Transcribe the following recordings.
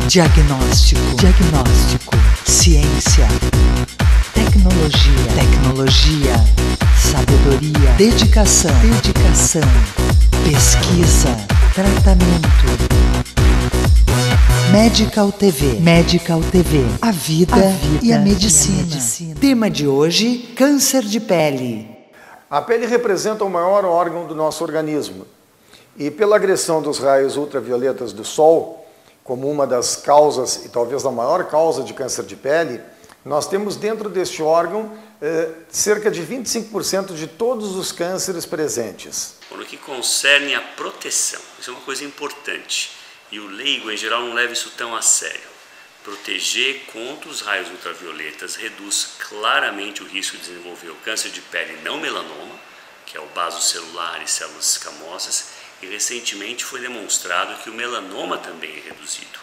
Diagnóstico, ciência, tecnologia, sabedoria, dedicação, pesquisa, tratamento. Medical TV, a vida e a medicina. Tema de hoje, câncer de pele. A pele representa o maior órgão do nosso organismo e pela agressão dos raios ultravioletas do sol, como uma das causas e talvez a maior causa de câncer de pele, nós temos dentro deste órgão cerca de 25% de todos os cânceres presentes. No que concerne a proteção, isso é uma coisa importante e o leigo em geral não leva isso tão a sério. Proteger contra os raios ultravioletas reduz claramente o risco de desenvolver o câncer de pele não melanoma, que é o baso celular e células escamosas, e recentemente foi demonstrado que o melanoma também é reduzido.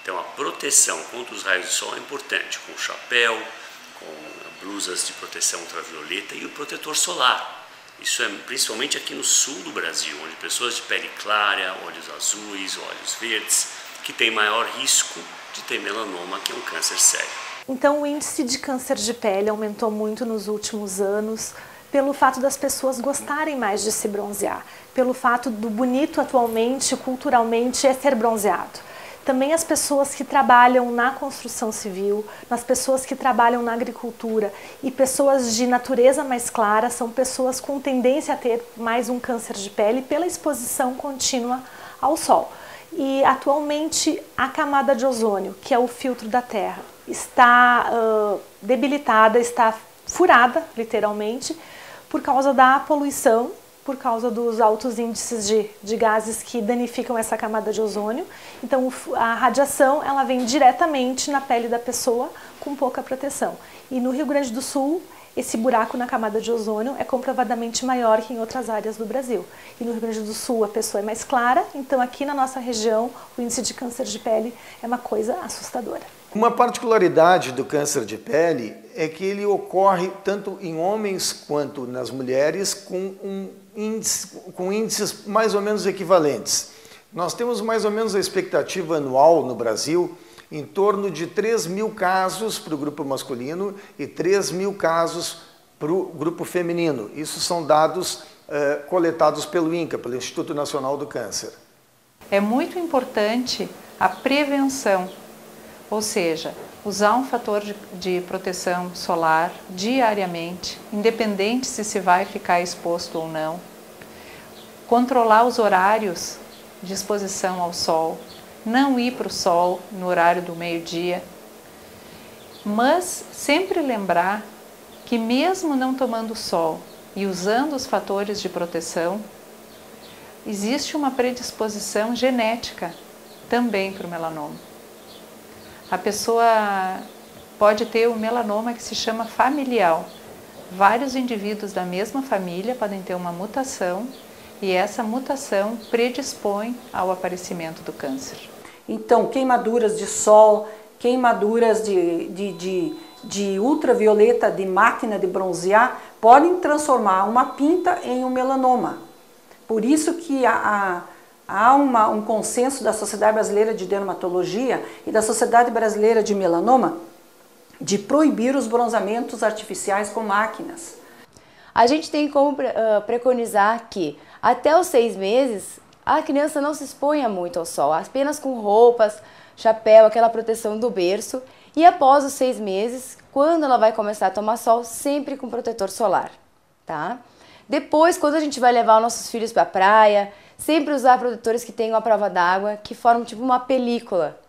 Então a proteção contra os raios do sol é importante, com chapéu, com blusas de proteção ultravioleta e o protetor solar. Isso é principalmente aqui no sul do Brasil, onde pessoas de pele clara, olhos azuis, olhos verdes, que têm maior risco de ter melanoma, que é um câncer sério. Então o índice de câncer de pele aumentou muito nos últimos anos, pelo fato das pessoas gostarem mais de se bronzear, pelo fato do bonito atualmente, culturalmente, é ser bronzeado. Também as pessoas que trabalham na construção civil, nas pessoas que trabalham na agricultura e pessoas de natureza mais clara são pessoas com tendência a ter mais um câncer de pele pela exposição contínua ao sol. E atualmente a camada de ozônio, que é o filtro da Terra, está debilitada, está furada, literalmente, por causa da poluição, por causa dos altos índices de gases que danificam essa camada de ozônio. Então a radiação ela vem diretamente na pele da pessoa com pouca proteção. E no Rio Grande do Sul, esse buraco na camada de ozônio é comprovadamente maior que em outras áreas do Brasil. E no Rio Grande do Sul a pessoa é mais clara, então aqui na nossa região o índice de câncer de pele é uma coisa assustadora. Uma particularidade do câncer de pele é que ele ocorre tanto em homens quanto nas mulheres com índices mais ou menos equivalentes. Nós temos mais ou menos a expectativa anual no Brasil em torno de 3.000 casos para o grupo masculino e 3.000 casos para o grupo feminino. Isso são dados coletados pelo INCA, pelo Instituto Nacional do Câncer. É muito importante a prevenção. Ou seja, usar um fator de proteção solar diariamente, independente se vai ficar exposto ou não. Controlar os horários de exposição ao sol, não ir para o sol no horário do meio-dia. Mas sempre lembrar que mesmo não tomando sol e usando os fatores de proteção, existe uma predisposição genética também para o melanoma. A pessoa pode ter um melanoma que se chama familiar. Vários indivíduos da mesma família podem ter uma mutação e essa mutação predispõe ao aparecimento do câncer. Então, queimaduras de sol, queimaduras de ultravioleta de máquina de bronzear podem transformar uma pinta em um melanoma. Por isso que há um consenso da Sociedade Brasileira de Dermatologia e da Sociedade Brasileira de Melanoma de proibir os bronzeamentos artificiais com máquinas. A gente tem como preconizar que até os 6 meses a criança não se exponha muito ao sol, apenas com roupas, chapéu, aquela proteção do berço. E após os 6 meses, quando ela vai começar a tomar sol, sempre com protetor solar, tá? Depois, quando a gente vai levar os nossos filhos para a praia, sempre usar protetores que tenham a prova d'água, que formam tipo uma película.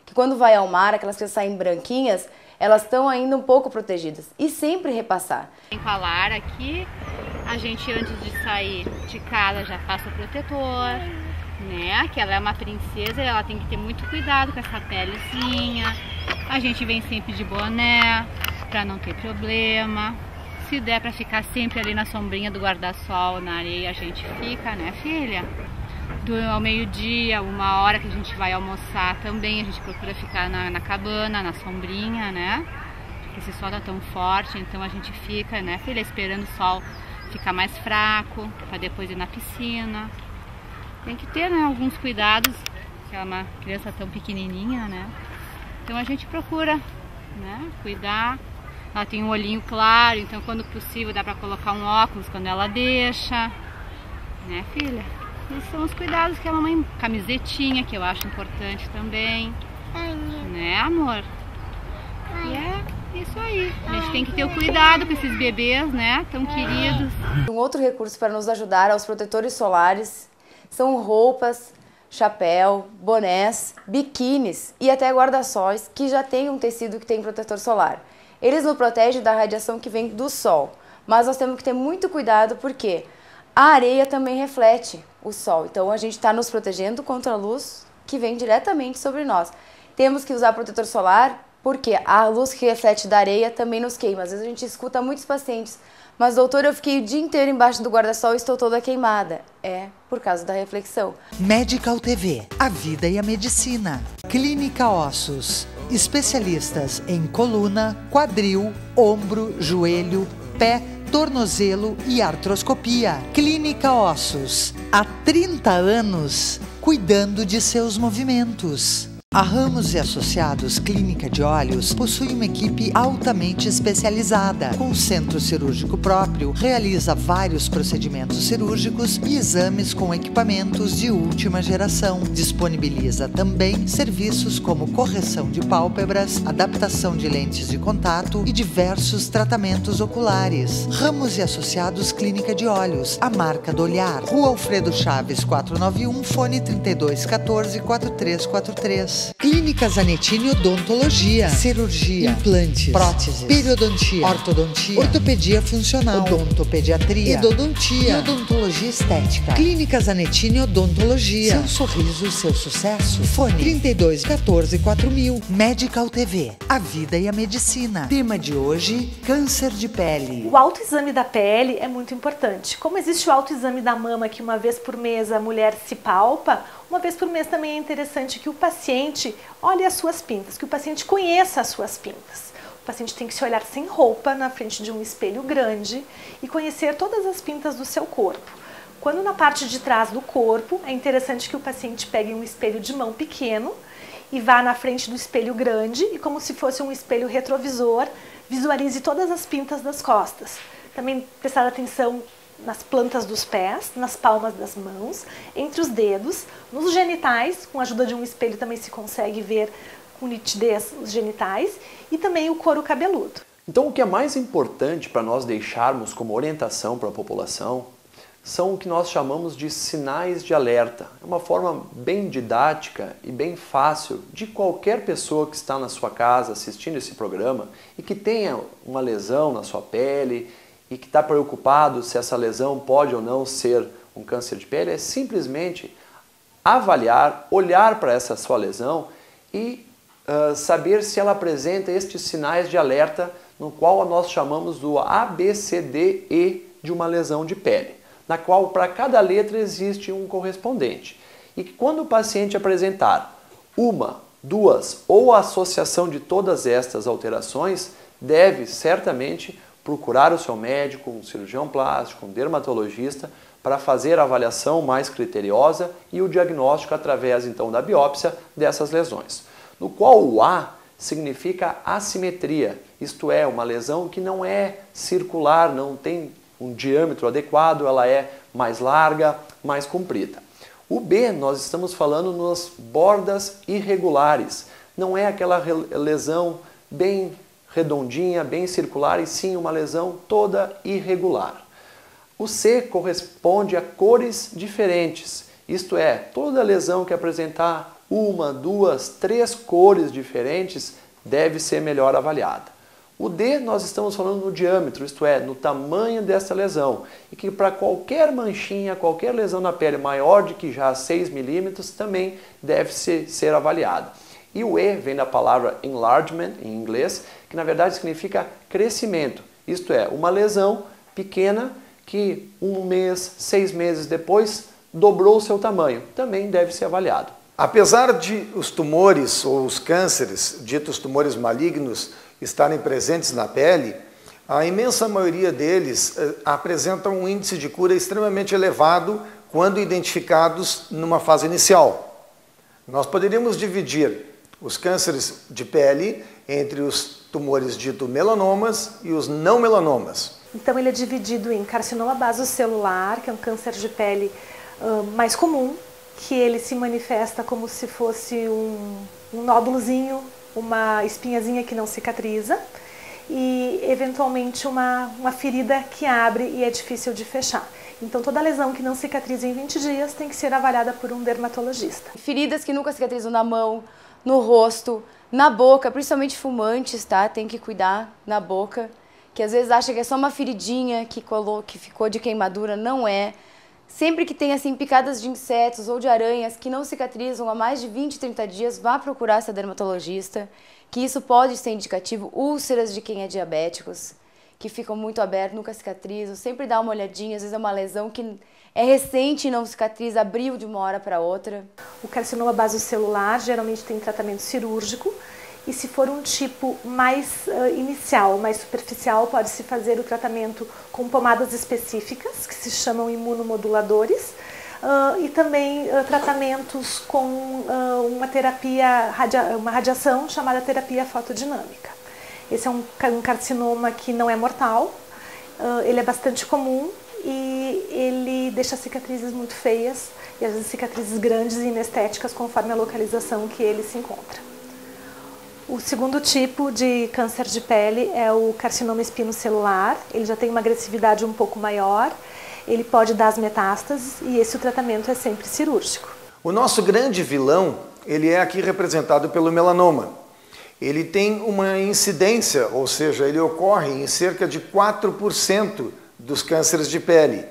Que quando vai ao mar, aquelas que saem branquinhas, elas estão ainda um pouco protegidas. E sempre repassar. Tem com a Lara aqui, a gente antes de sair de casa já passa o protetor, né? Que ela é uma princesa e ela tem que ter muito cuidado com essa pelezinha. A gente vem sempre de boné, para não ter problema. Se der para ficar sempre ali na sombrinha do guarda-sol, na areia, a gente fica, né, filha? Ao meio-dia, 1h que a gente vai almoçar também, a gente procura ficar na cabana, na sombrinha, né? Esse sol tá tão forte, então a gente fica, né, filha, esperando o sol ficar mais fraco, para depois ir na piscina. Tem que ter, né, alguns cuidados que ela é uma criança tão pequenininha, né? Então a gente procura, né, cuidar. Ela tem um olhinho claro, então quando possível dá para colocar um óculos quando ela deixa, né, filha? Esses são os cuidados que a mamãe... Camisetinha, que eu acho importante também, né, amor? E é isso aí. A gente tem que ter o cuidado com esses bebês, né, tão queridos. Um outro recurso para nos ajudar aos protetores solares são roupas, chapéu, bonés, biquínis e até guarda-sóis que já tem um tecido que tem protetor solar. Eles nos protegem da radiação que vem do sol, mas nós temos que ter muito cuidado porque a areia também reflete o sol. Então a gente está nos protegendo contra a luz que vem diretamente sobre nós. Temos que usar protetor solar porque a luz que reflete da areia também nos queima. Às vezes a gente escuta muitos pacientes: mas doutor, eu fiquei o dia inteiro embaixo do guarda-sol e estou toda queimada. É por causa da reflexão. Medical TV, a vida e a medicina. Clínica Ossos, especialistas em coluna, quadril, ombro, joelho, pé, tornozelo e artroscopia. Clínica Ossos, há 30 anos, cuidando de seus movimentos. A Ramos e Associados Clínica de Olhos possui uma equipe altamente especializada, com centro cirúrgico próprio, realiza vários procedimentos cirúrgicos e exames com equipamentos de última geração. Disponibiliza também serviços como correção de pálpebras, adaptação de lentes de contato e diversos tratamentos oculares. Ramos e Associados Clínica de Olhos, a marca do olhar. Rua Alfredo Chaves 491, fone 3214-4343. Clínica Zanettini Odontologia, cirurgia, implantes, próteses, periodontia, ortodontia, ortopedia funcional, odontopediatria, endodontia e odontologia estética. Clínica Zanettini Odontologia, seu sorriso, seu sucesso. Fone 3214-4000. Medical TV, a vida e a medicina. Tema de hoje, câncer de pele. O autoexame da pele é muito importante. Como existe o autoexame da mama, que uma vez por mês a mulher se palpa, uma vez por mês também é interessante que o paciente olhe as suas pintas, que o paciente conheça as suas pintas. O paciente tem que se olhar sem roupa na frente de um espelho grande e conhecer todas as pintas do seu corpo. Quando na parte de trás do corpo, é interessante que o paciente pegue um espelho de mão pequeno e vá na frente do espelho grande e, como se fosse um espelho retrovisor, visualize todas as pintas das costas. Também prestar atenção nas plantas dos pés, nas palmas das mãos, entre os dedos, nos genitais. Com a ajuda de um espelho também se consegue ver com nitidez os genitais e também o couro cabeludo. Então, o que é mais importante para nós deixarmos como orientação para a população são o que nós chamamos de sinais de alerta. É uma forma bem didática e bem fácil de qualquer pessoa que está na sua casa assistindo esse programa e que tenha uma lesão na sua pele e que está preocupado se essa lesão pode ou não ser um câncer de pele, é simplesmente avaliar, olhar para essa sua lesão e saber se ela apresenta estes sinais de alerta, no qual nós chamamos do ABCDE de uma lesão de pele, na qual para cada letra existe um correspondente. E que quando o paciente apresentar uma, duas ou a associação de todas estas alterações, deve certamente procurar o seu médico, um cirurgião plástico, um dermatologista, para fazer a avaliação mais criteriosa e o diagnóstico através, então, da biópsia dessas lesões. No qual o A significa assimetria, isto é, uma lesão que não é circular, não tem um diâmetro adequado, ela é mais larga, mais comprida. O B, nós estamos falando nas bordas irregulares, não é aquela lesão bem redondinha, bem circular, e sim uma lesão toda irregular. O C corresponde a cores diferentes, isto é, toda lesão que apresentar uma, duas, três cores diferentes deve ser melhor avaliada. O D nós estamos falando no diâmetro, isto é, no tamanho dessa lesão, e que para qualquer manchinha, qualquer lesão na pele maior de que já 6 milímetros também deve ser avaliada. E o E vem da palavra enlargement, em inglês, que na verdade significa crescimento. Isto é, uma lesão pequena que 1 mês, 6 meses depois dobrou o seu tamanho. Também deve ser avaliado. Apesar de os tumores ou os cânceres, ditos tumores malignos, estarem presentes na pele, a imensa maioria deles apresentam um índice de cura extremamente elevado quando identificados numa fase inicial. Nós poderíamos dividir os cânceres de pele entre os tumores ditos melanomas e os não melanomas. Então ele é dividido em carcinoma basocelular, que é um câncer de pele mais comum, que ele se manifesta como se fosse um nódulozinho, uma espinhazinha que não cicatriza e eventualmente uma ferida que abre e é difícil de fechar. Então toda lesão que não cicatriza em 20 dias tem que ser avaliada por um dermatologista. Feridas que nunca cicatrizam na mão, no rosto, na boca, principalmente fumantes, tá? Tem que cuidar na boca, que às vezes acha que é só uma feridinha que ficou de queimadura, não é. Sempre que tem assim picadas de insetos ou de aranhas que não cicatrizam há mais de 20, 30 dias, vá procurar essa dermatologista, que isso pode ser indicativo. Úlceras de quem é diabéticos, que ficam muito abertos, nunca cicatrizam, sempre dá uma olhadinha, às vezes é uma lesão que é recente e não cicatriza, abriu de uma hora para outra. O carcinoma basocelular geralmente tem tratamento cirúrgico e se for um tipo mais inicial, mais superficial, pode-se fazer o tratamento com pomadas específicas, que se chamam imunomoduladores, e também tratamentos com uma terapia, uma radiação chamada terapia fotodinâmica. Esse é um carcinoma que não é mortal, ele é bastante comum e ele deixa cicatrizes muito feias e às vezes cicatrizes grandes e inestéticas conforme a localização que ele se encontra. O segundo tipo de câncer de pele é o carcinoma espinocelular. Ele já tem uma agressividade um pouco maior, ele pode dar as metástases e esse tratamento é sempre cirúrgico. O nosso grande vilão, ele é aqui representado pelo melanoma. Ele tem uma incidência, ou seja, ele ocorre em cerca de 4% dos cânceres de pele.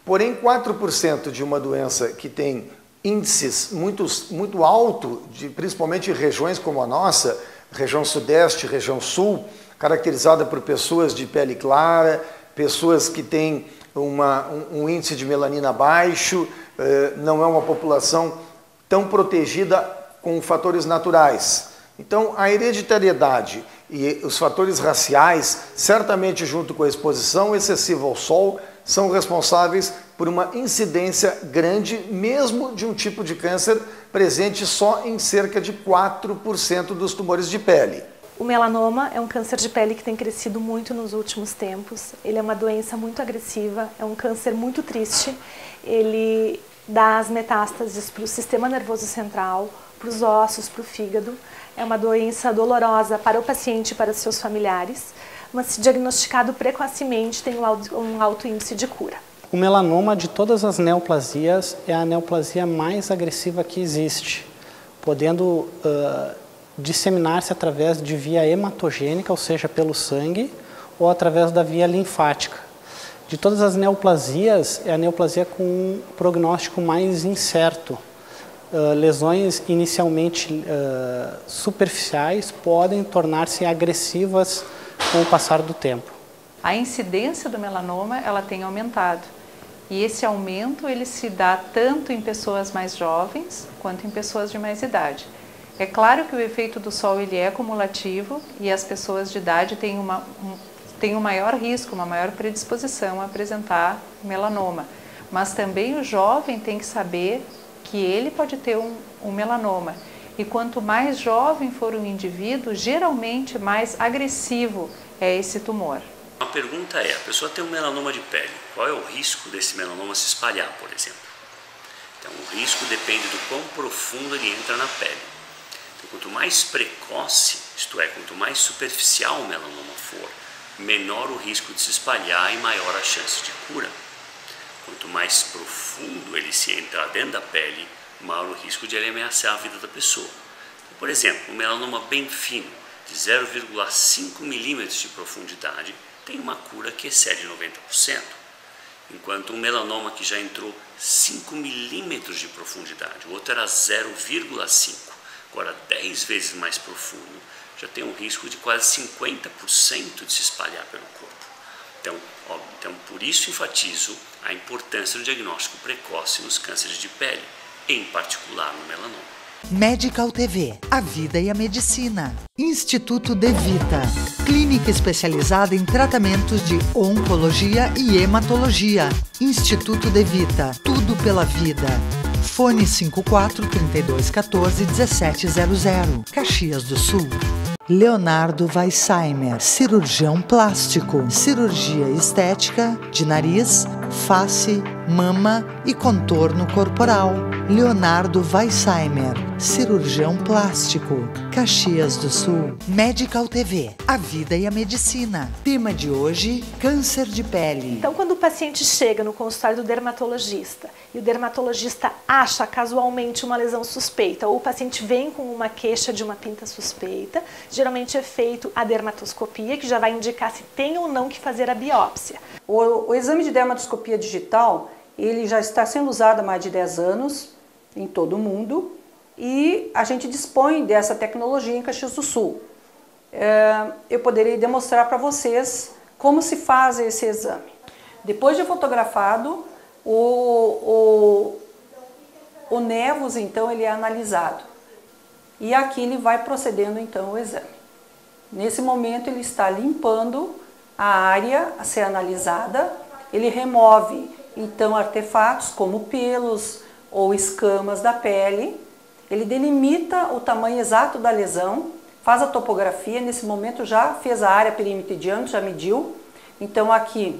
Porém, 4% de uma doença que tem índices muito altos, principalmente em regiões como a nossa, região sudeste, região sul, caracterizada por pessoas de pele clara, pessoas que têm um índice de melanina baixo, não é uma população tão protegida com fatores naturais. Então, a hereditariedade e os fatores raciais, certamente junto com a exposição excessiva ao sol, são responsáveis por uma incidência grande, mesmo de um tipo de câncer presente só em cerca de 4% dos tumores de pele. O melanoma é um câncer de pele que tem crescido muito nos últimos tempos. Ele é uma doença muito agressiva, é um câncer muito triste. Ele dá as metástases para o sistema nervoso central, para os ossos, para o fígado. É uma doença dolorosa para o paciente e para seus familiares, mas se diagnosticado precocemente tem um alto índice de cura. O melanoma de todas as neoplasias é a neoplasia mais agressiva que existe, podendo disseminar-se através de via hematogênica, ou seja, pelo sangue, ou através da via linfática. De todas as neoplasias, é a neoplasia com um prognóstico mais incerto. Lesões inicialmente superficiais podem tornar-se agressivas com o passar do tempo. A incidência do melanoma ela tem aumentado e esse aumento ele se dá tanto em pessoas mais jovens quanto em pessoas de mais idade. É claro que o efeito do sol ele é cumulativo e as pessoas de idade têm um maior risco, uma maior predisposição a apresentar melanoma, mas também o jovem tem que saber que ele pode ter um melanoma. E quanto mais jovem for o indivíduo, geralmente mais agressivo é esse tumor. A pergunta é, a pessoa tem um melanoma de pele, qual é o risco desse melanoma se espalhar, por exemplo? Então, o risco depende do quão profundo ele entra na pele. Então, quanto mais precoce, isto é, quanto mais superficial o melanoma for, menor o risco de se espalhar e maior a chance de cura. Quanto mais profundo ele se entrar dentro da pele, maior o risco de ele ameaçar a vida da pessoa. Então, por exemplo, um melanoma bem fino, de 0,5 milímetros de profundidade, tem uma cura que excede 90%. Enquanto um melanoma que já entrou 5 milímetros de profundidade, o outro era 0,5, agora 10 vezes mais profundo, já tem um risco de quase 50% de se espalhar pelo corpo. Então, por isso enfatizo a importância do diagnóstico precoce nos cânceres de pele, em particular no melanoma. Medical TV, a vida e a medicina. Instituto De Vita, clínica especializada em tratamentos de oncologia e hematologia. Instituto De Vita, tudo pela vida. Fone 54 32 14 1700, Caxias do Sul. Leonardo Weissheimer, cirurgião plástico, cirurgia estética de nariz, face, mama e contorno corporal. Leonardo Weissheimer, cirurgião plástico, Caxias do Sul. Medical TV, a vida e a medicina. Tema de hoje, câncer de pele. Então, quando o paciente chega no consultório do dermatologista e o dermatologista acha casualmente uma lesão suspeita, ou o paciente vem com uma queixa de uma pinta suspeita, geralmente é feito a dermatoscopia, que já vai indicar se tem ou não que fazer a biópsia. O exame de dermatoscopia digital, ele já está sendo usado há mais de 10 anos em todo o mundo e a gente dispõe dessa tecnologia em Caxias do Sul. Eu poderei demonstrar para vocês como se faz esse exame. Depois de fotografado, o névus, então, ele é analisado. E aqui ele vai procedendo, então, o exame. Nesse momento, ele está limpando a área a ser analisada. Ele remove, então, artefatos como pelos ou escamas da pele. Ele delimita o tamanho exato da lesão, faz a topografia. Nesse momento, já fez a área, perímetro e diâmetro, já mediu. Então, aqui,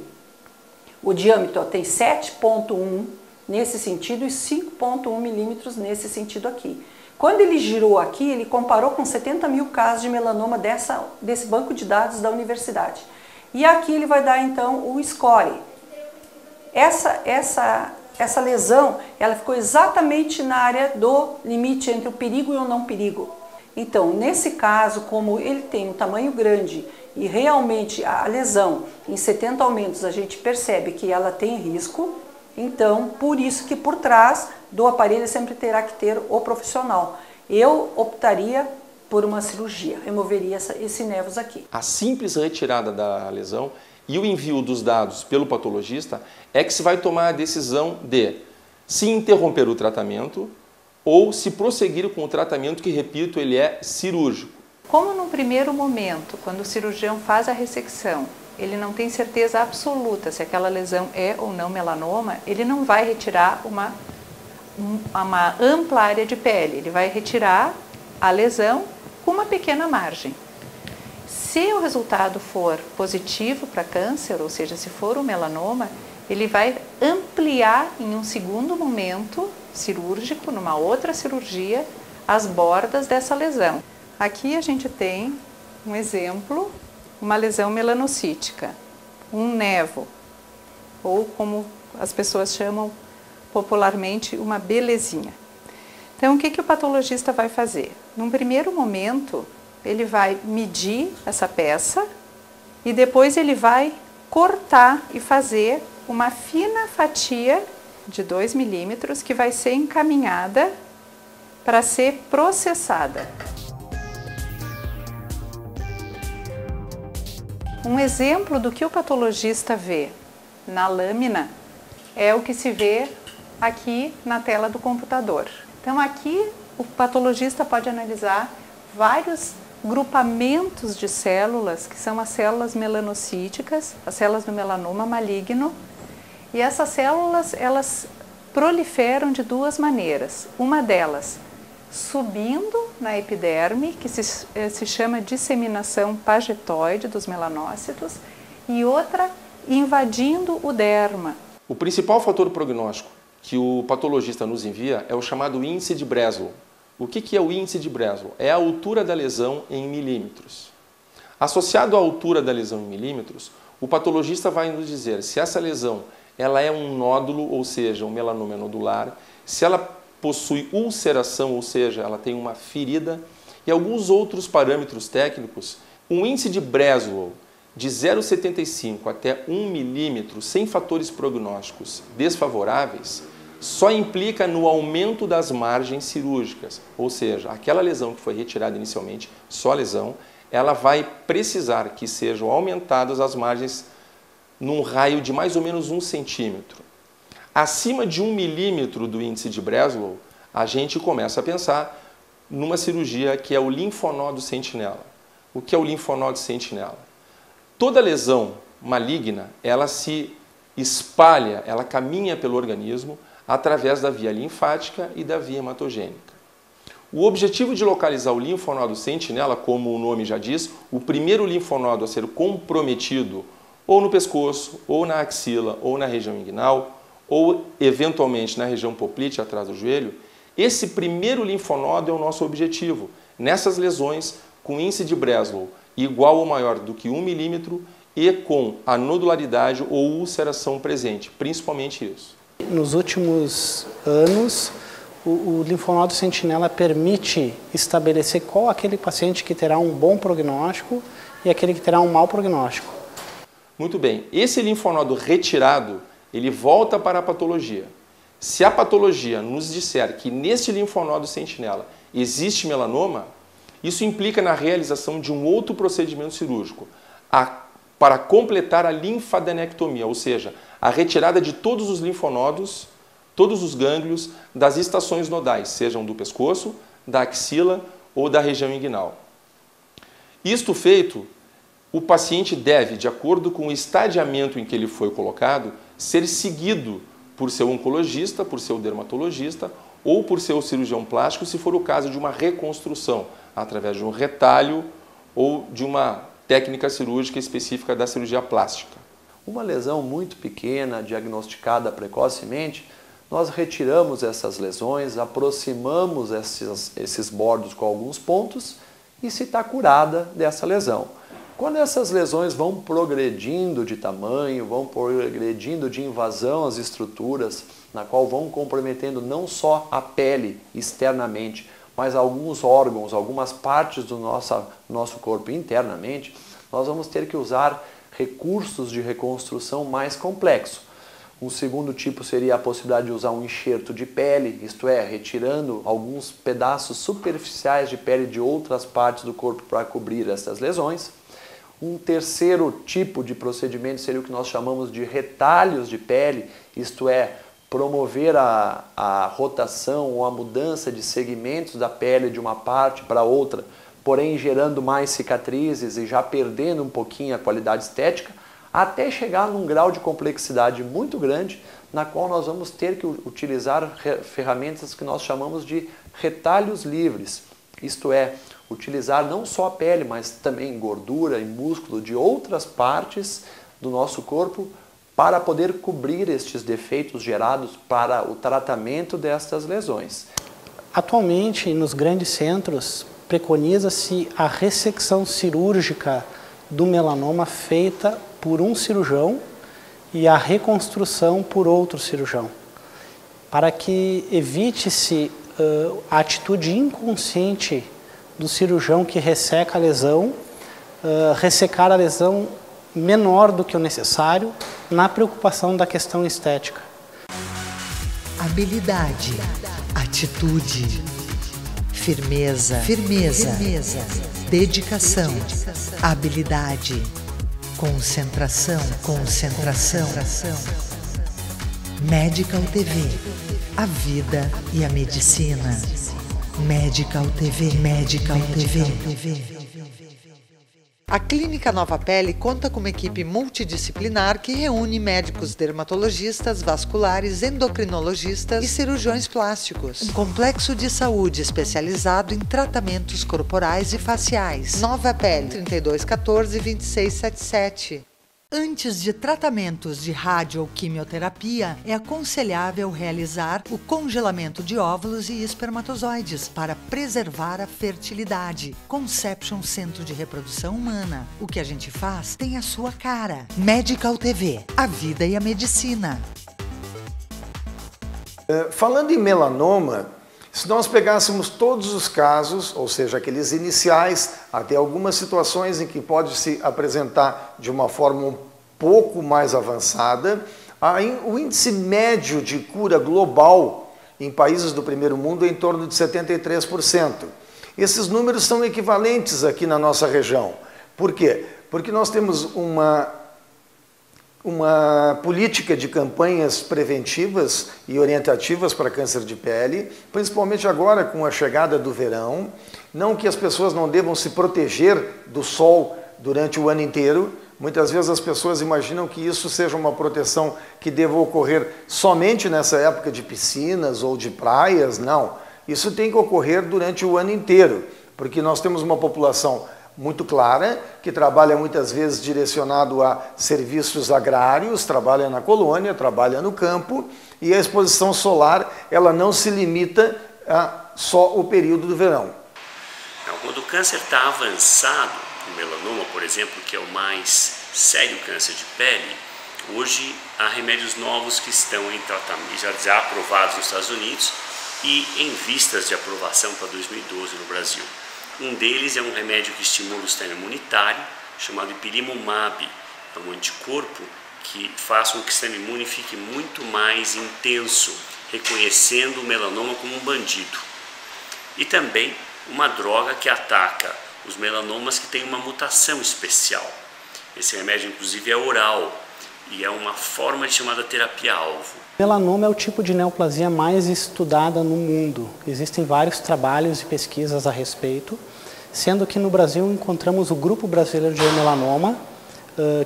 o diâmetro tem 7,1 nesse sentido e 5,1 milímetros nesse sentido aqui. Quando ele girou aqui, ele comparou com 70 mil casos de melanoma desse banco de dados da universidade. E aqui ele vai dar, então, o score. Essa lesão, ela ficou exatamente na área do limite entre o perigo e o não perigo. Então, nesse caso, como ele tem um tamanho grande e realmente a lesão em 70 aumentos a gente percebe que ela tem risco, então, por isso que por trás do aparelho sempre terá que ter o profissional. Eu optaria por uma cirurgia, removeria esse névus aqui. A simples retirada da lesão e o envio dos dados pelo patologista é que se vai tomar a decisão de se interromper o tratamento ou se prosseguir com o tratamento que, repito, ele é cirúrgico. Como no primeiro momento, quando o cirurgião faz a ressecção, ele não tem certeza absoluta se aquela lesão é ou não melanoma, ele não vai retirar uma ampla área de pele, ele vai retirar a lesão com uma pequena margem. Se o resultado for positivo para câncer, ou seja, se for um melanoma, ele vai ampliar em um segundo momento cirúrgico, numa outra cirurgia, as bordas dessa lesão. Aqui a gente tem um exemplo, uma lesão melanocítica, um nevo, ou como as pessoas chamam popularmente, uma belezinha. Então, o que o patologista vai fazer? Num primeiro momento, ele vai medir essa peça e depois ele vai cortar e fazer uma fina fatia de 2 milímetros que vai ser encaminhada para ser processada. Um exemplo do que o patologista vê na lâmina é o que se vê aqui na tela do computador. Então aqui o patologista pode analisar vários grupamentos de células, que são as células melanocíticas, as células do melanoma maligno, e essas células, elas proliferam de duas maneiras. Uma delas subindo na epiderme, que se chama disseminação pagetoide dos melanócitos, e outra invadindo o derma. O principal fator prognóstico que o patologista nos envia é o chamado índice de Breslow. O que é o índice de Breslow? É a altura da lesão em milímetros. Associado à altura da lesão em milímetros, o patologista vai nos dizer se essa lesão ela é um nódulo, ou seja, um melanoma nodular, se ela possui ulceração, ou seja, ela tem uma ferida, e alguns outros parâmetros técnicos. Um índice de Breslow de 0,75 até 1 milímetro, sem fatores prognósticos desfavoráveis, só implica no aumento das margens cirúrgicas, ou seja, aquela lesão que foi retirada inicialmente, só a lesão, ela vai precisar que sejam aumentadas as margens num raio de mais ou menos 1 centímetro. Acima de 1 milímetro do índice de Breslow, a gente começa a pensar numa cirurgia que é o linfonodo sentinela. O que é o linfonodo sentinela? Toda lesão maligna, ela se espalha, ela caminha pelo organismo através da via linfática e da via hematogênica. O objetivo de localizar o linfonodo sentinela, como o nome já diz, o primeiro linfonodo a ser comprometido ou no pescoço, ou na axila, ou na região inguinal, ou eventualmente na região poplite, atrás do joelho, esse primeiro linfonodo é o nosso objetivo. Nessas lesões, com índice de Breslow igual ou maior do que 1 milímetro e com a nodularidade ou ulceração presente, principalmente isso. Nos últimos anos, o linfonodo sentinela permite estabelecer qual aquele paciente que terá um bom prognóstico e aquele que terá um mau prognóstico. Muito bem, esse linfonodo retirado, ele volta para a patologia. Se a patologia nos disser que neste linfonodo sentinela existe melanoma, isso implica na realização de um outro procedimento cirúrgico para completar a linfadenectomia, ou seja, a retirada de todos os linfonodos, todos os gânglios das estações nodais, sejam do pescoço, da axila ou da região inguinal. Isto feito, o paciente deve, de acordo com o estadiamento em que ele foi colocado, ser seguido por seu oncologista, por seu dermatologista ou por seu cirurgião plástico, se for o caso de uma reconstrução, através de um retalho ou de uma técnica cirúrgica específica da cirurgia plástica. Uma lesão muito pequena, diagnosticada precocemente, nós retiramos essas lesões, aproximamos esses bordos com alguns pontos e se está curada dessa lesão. Quando essas lesões vão progredindo de tamanho, vão progredindo de invasão às estruturas, na qual vão comprometendo não só a pele externamente, mas alguns órgãos, algumas partes do nosso corpo internamente, nós vamos ter que usar recursos de reconstrução mais complexos. Um segundo tipo seria a possibilidade de usar um enxerto de pele, isto é, retirando alguns pedaços superficiais de pele de outras partes do corpo para cobrir essas lesões. Um terceiro tipo de procedimento seria o que nós chamamos de retalhos de pele, isto é, promover a rotação ou a mudança de segmentos da pele de uma parte para outra, porém gerando mais cicatrizes e já perdendo um pouquinho a qualidade estética, até chegar num grau de complexidade muito grande, na qual nós vamos ter que utilizar ferramentas que nós chamamos de retalhos livres, isto é, utilizar não só a pele, mas também gordura e músculo de outras partes do nosso corpo para poder cobrir estes defeitos gerados para o tratamento destas lesões. Atualmente, nos grandes centros, preconiza-se a ressecção cirúrgica do melanoma feita por um cirurgião e a reconstrução por outro cirurgião, para que evite-se a atitude inconsciente do cirurgião que resseca a lesão, ressecar a lesão menor do que o necessário na preocupação da questão estética. Habilidade, atitude, firmeza, dedicação, habilidade, concentração. Medical TV, a vida e a medicina. Medical TV. A Clínica Nova Pele conta com uma equipe multidisciplinar que reúne médicos dermatologistas, vasculares, endocrinologistas e cirurgiões plásticos. Um complexo de saúde especializado em tratamentos corporais e faciais. Nova Pele, 3214-2677. Antes de tratamentos de rádio ou quimioterapia, é aconselhável realizar o congelamento de óvulos e espermatozoides para preservar a fertilidade. Conception Centro de Reprodução Humana. O que a gente faz tem a sua cara. Medical TV, a vida e a medicina. Falando em melanoma, se nós pegássemos todos os casos, ou seja, aqueles iniciais, até algumas situações em que pode se apresentar de uma forma um pouco mais avançada, o índice médio de cura global em países do primeiro mundo é em torno de 73%. Esses números são equivalentes aqui na nossa região. Por quê? Porque nós temos uma política de campanhas preventivas e orientativas para câncer de pele, principalmente agora com a chegada do verão. Não que as pessoas não devam se proteger do sol durante o ano inteiro, Muitas vezes as pessoas imaginam que isso seja uma proteção que deva ocorrer somente nessa época de piscinas ou de praias. Não, isso tem que ocorrer durante o ano inteiro, porque nós temos uma população muito clara, que trabalha muitas vezes direcionado a serviços agrários, trabalha na colônia, trabalha no campo, e a exposição solar ela não se limita a só o período do verão. Quando o câncer está avançado, o melanoma, por exemplo, que é o mais sério câncer de pele, hoje há remédios novos que estão em tratamento, já aprovados nos Estados Unidos e em vistas de aprovação para 2012 no Brasil. Um deles é um remédio que estimula o sistema imunitário, chamado ipilimumab. É um anticorpo que faz com que o sistema imune fique muito mais intenso, reconhecendo o melanoma como um bandido. E também uma droga que ataca os melanomas que têm uma mutação especial. Esse remédio, inclusive, é oral e é uma forma de chamada terapia-alvo. Melanoma é o tipo de neoplasia mais estudada no mundo. Existem vários trabalhos e pesquisas a respeito, sendo que no Brasil encontramos o Grupo Brasileiro de Melanoma,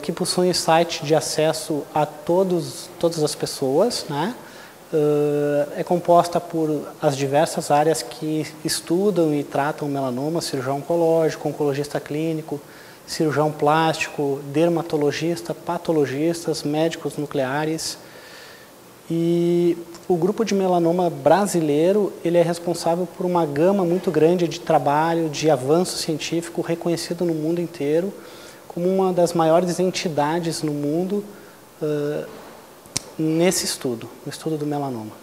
que possui um site de acesso a todas as pessoas, né? É composta por as diversas áreas que estudam e tratam melanoma: cirurgião oncológico, oncologista clínico, cirurgião plástico, dermatologista, patologistas, médicos nucleares. E o grupo de melanoma brasileiro, ele é responsável por uma gama muito grande de trabalho, de avanço científico, reconhecido no mundo inteiro como uma das maiores entidades no mundo nesse estudo, no estudo do melanoma.